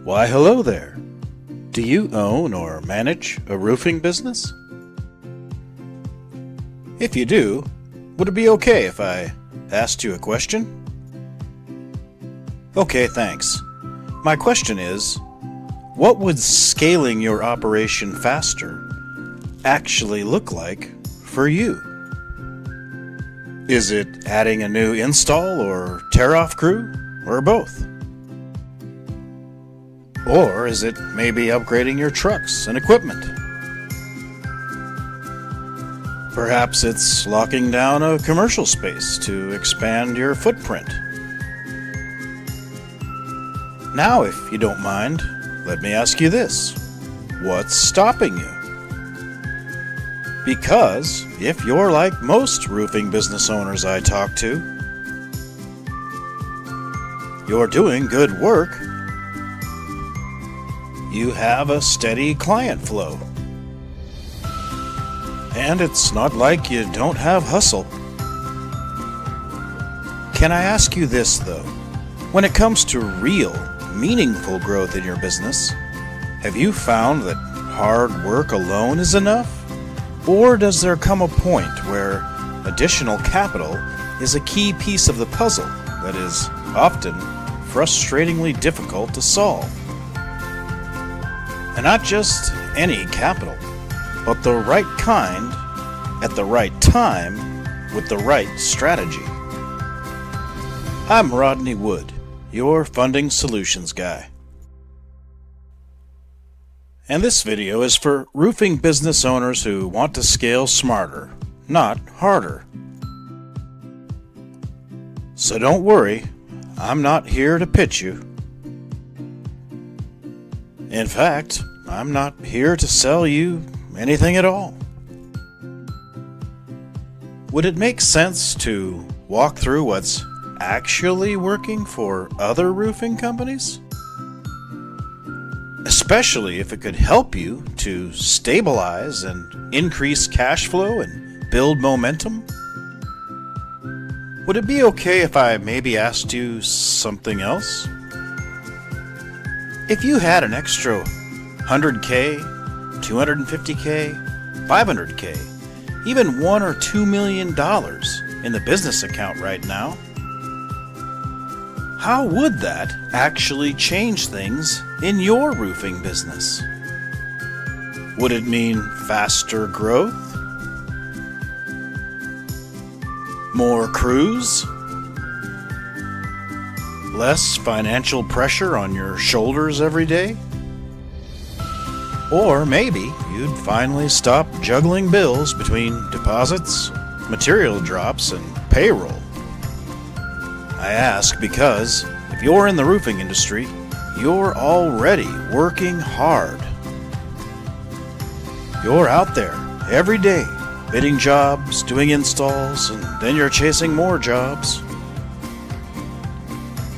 Why, hello there. Do you own or manage a roofing business? If you do, would it be okay if I asked you a question? Okay, thanks. My question is, what would scaling your operation faster actually look like for you? Is it adding a new install or tear-off crew, or both? Or is it maybe upgrading your trucks and equipment? Perhaps it's locking down a commercial space to expand your footprint. Now, if you don't mind, let me ask you this. What's stopping you? Because if you're like most roofing business owners I talk to, you're doing good work. You have a steady client flow. And it's not like you don't have hustle. Can I ask you this, though? When it comes to real, meaningful growth in your business, have you found that hard work alone is enough? Or does there come a point where additional capital is a key piece of the puzzle that is often frustratingly difficult to solve? And not just any capital, but the right kind, at the right time, with the right strategy. I'm Rodney Wood, your funding solutions guy. And this video is for roofing business owners who want to scale smarter, not harder. So don't worry, I'm not here to pitch you. In fact, I'm not here to sell you anything at all. Would it make sense to walk through what's actually working for other roofing companies? Especially if it could help you to stabilize and increase cash flow and build momentum? Would it be okay if I maybe asked you something else? If you had an extra $100K, $250K, $500K, even $1 or $2 million in the business account right now, how would that actually change things in your roofing business? Would it mean faster growth? More crews? Less financial pressure on your shoulders every day? Or maybe you'd finally stop juggling bills between deposits, material drops, and payroll. I ask because if you're in the roofing industry, you're already working hard. You're out there every day, bidding jobs, doing installs, and then you're chasing more jobs.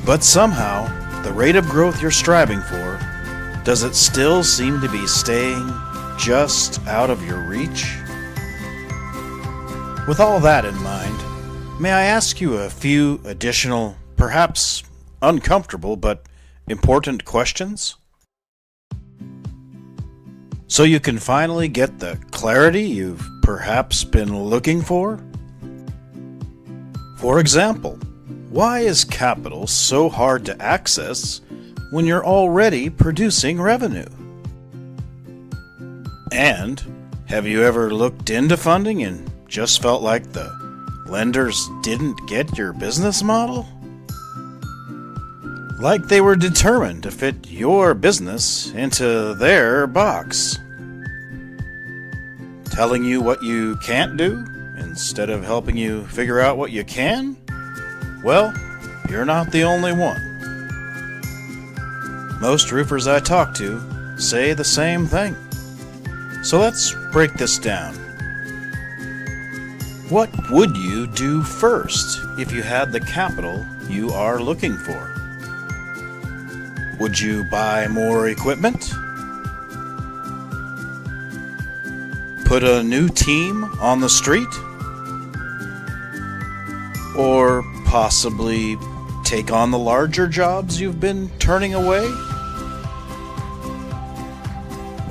But somehow, the rate of growth you're striving for, does it still seem to be staying just out of your reach? With all that in mind, may I ask you a few additional, perhaps uncomfortable but important questions? So you can finally get the clarity you've perhaps been looking for? For example, why is capital so hard to access when you're already producing revenue? And have you ever looked into funding and just felt like the lenders didn't get your business model? Like they were determined to fit your business into their box, telling you what you can't do instead of helping you figure out what you can? Well, you're not the only one. Most roofers I talk to say the same thing. So let's break this down. What would you do first if you had the capital you are looking for? Would you buy more equipment? Put a new team on the street? Or possibly take on the larger jobs you've been turning away?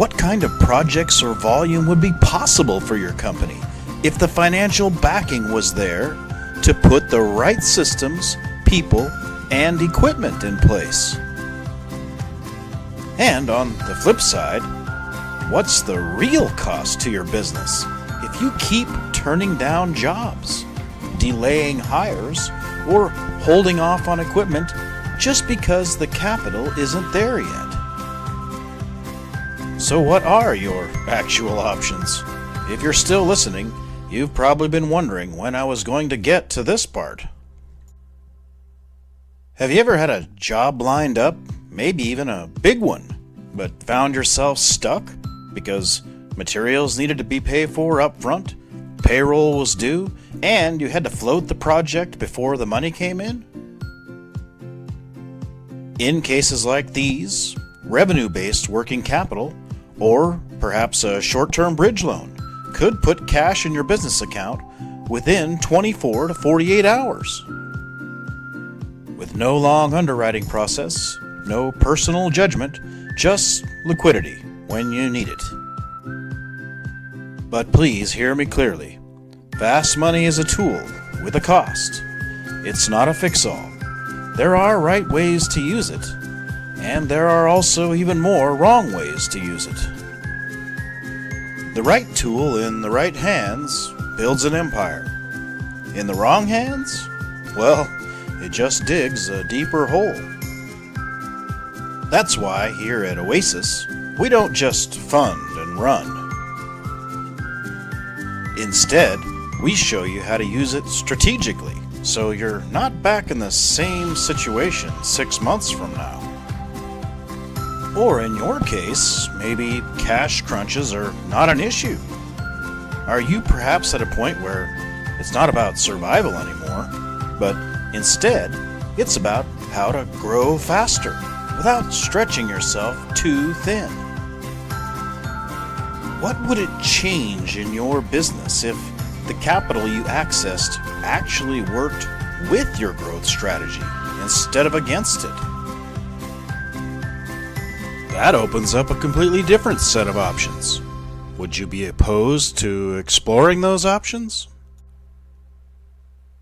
What kind of projects or volume would be possible for your company if the financial backing was there to put the right systems, people, and equipment in place? And on the flip side, what's the real cost to your business if you keep turning down jobs, delaying hires, or holding off on equipment just because the capital isn't there yet? So what are your actual options? If you're still listening, you've probably been wondering when I was going to get to this part. Have you ever had a job lined up, maybe even a big one, but found yourself stuck because materials needed to be paid for up front, payroll was due, and you had to float the project before the money came in? In cases like these, revenue-based working capital, or perhaps a short-term bridge loan, could put cash in your business account within 24 to 48 hours. With no long underwriting process, no personal judgment, just liquidity when you need it. But please hear me clearly. Fast money is a tool with a cost. It's not a fix-all. There are right ways to use it, and there are also even more wrong ways to use it. The right tool in the right hands builds an empire. In the wrong hands, well, it just digs a deeper hole. That's why here at Oasis, we don't just fund and run. Instead, we show you how to use it strategically, so you're not back in the same situation 6 months from now. Or in your case, maybe cash crunches are not an issue. Are you perhaps at a point where it's not about survival anymore, but instead, it's about how to grow faster without stretching yourself too thin? What would it change in your business if the capital you accessed actually worked with your growth strategy instead of against it? That opens up a completely different set of options. Would you be opposed to exploring those options?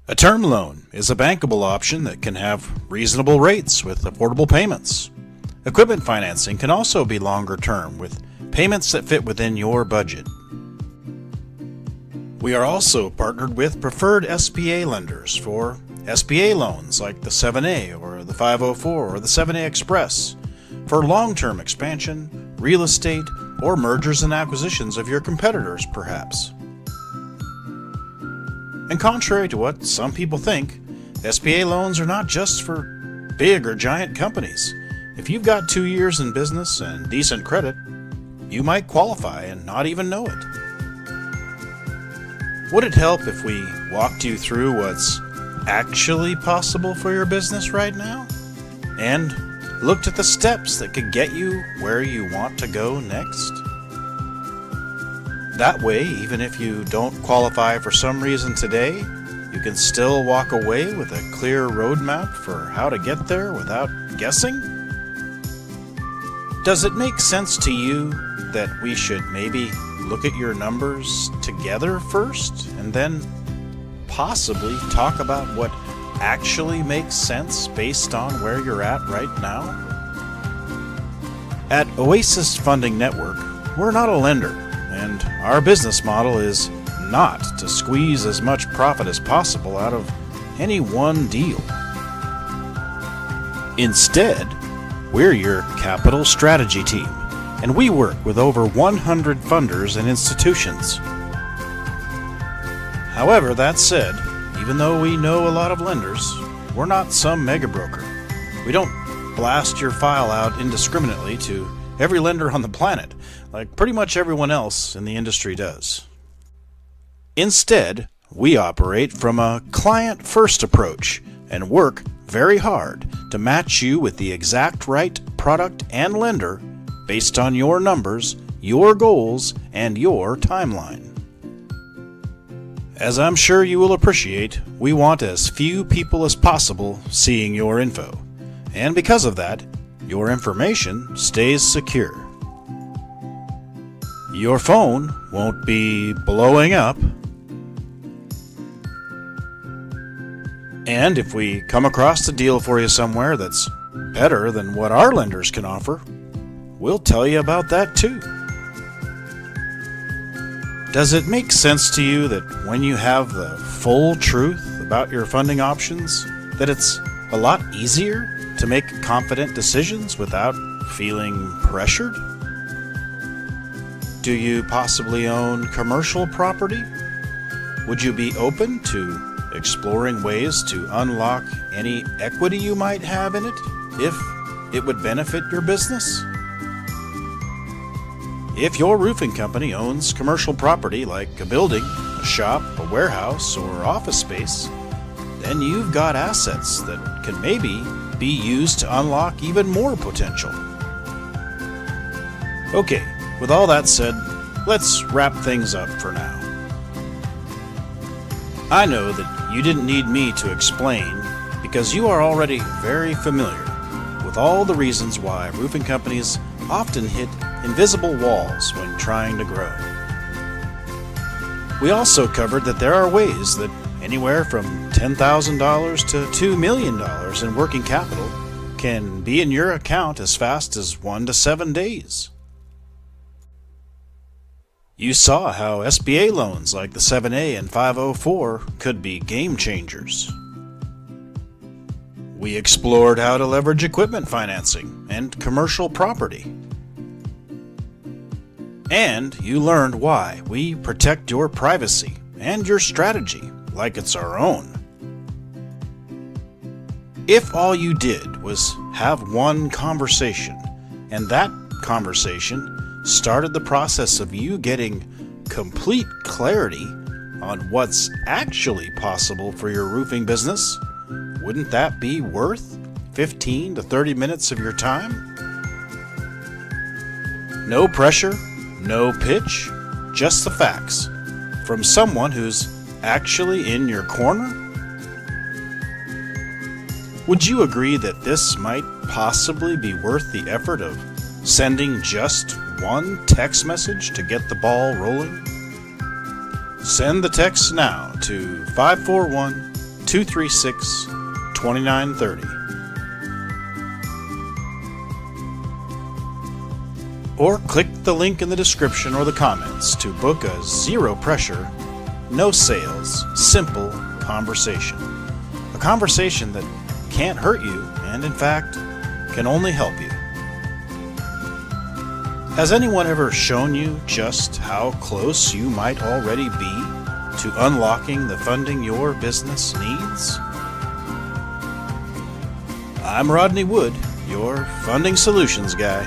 A term loan is a bankable option that can have reasonable rates with affordable payments. Equipment financing can also be longer term with payments that fit within your budget. We are also partnered with preferred SBA lenders for SBA loans like the 7A or the 504 or the 7A Express for long-term expansion, real estate, or mergers and acquisitions of your competitors, perhaps. And contrary to what some people think, SBA loans are not just for big or giant companies. If you've got 2 years in business and decent credit, you might qualify and not even know it. Would it help if we walked you through what's actually possible for your business right now? And looked at the steps that could get you where you want to go next? That way, even if you don't qualify for some reason today, you can still walk away with a clear roadmap for how to get there without guessing? Does it make sense to you that we should maybe look at your numbers together first and then possibly talk about what actually makes sense based on where you're at right now? At Oasis Funding Network, we're not a lender, and our business model is not to squeeze as much profit as possible out of any one deal. Instead, we're your capital strategy team, and we work with over 100 funders and institutions. However, that said, even though we know a lot of lenders, we're not some mega broker. We don't blast your file out indiscriminately to every lender on the planet, like pretty much everyone else in the industry does. Instead, we operate from a client-first approach and work very hard to match you with the exact right product and lender based on your numbers, your goals, and your timeline. As I'm sure you will appreciate, we want as few people as possible seeing your info, and because of that, your information stays secure. Your phone won't be blowing up. And if we come across a deal for you somewhere that's better than what our lenders can offer, we'll tell you about that too. Does it make sense to you that when you have the full truth about your funding options, that it's a lot easier to make confident decisions without feeling pressured? Do you possibly own commercial property? Would you be open to exploring ways to unlock any equity you might have in it if it would benefit your business? If your roofing company owns commercial property like a building, a shop, a warehouse, or office space, then you've got assets that can maybe be used to unlock even more potential. Okay, with all that said, let's wrap things up for now. I know that you didn't need me to explain because you are already very familiar with all the reasons why roofing companies often hit invisible walls when trying to grow. We also covered that there are ways that anywhere from $10,000 to $2 million in working capital can be in your account as fast as 1 to 7 days. You saw how SBA loans like the 7A and 504 could be game changers. We explored how to leverage equipment financing and commercial property. And you learned why we protect your privacy and your strategy like it's our own. If all you did was have one conversation, and that conversation started the process of you getting complete clarity on what's actually possible for your roofing business, wouldn't that be worth 15 to 30 minutes of your time? No pressure, no pitch, just the facts from someone who's actually in your corner? Would you agree that this might possibly be worth the effort of sending just one text message to get the ball rolling? Send the text now to 541-236-2930. Or click the link in the description or the comments to book a zero pressure, no sales, simple conversation. A conversation that can't hurt you and in fact can only help you. Has anyone ever shown you just how close you might already be to unlocking the funding your business needs? I'm Rodney Wood, your funding solutions guy.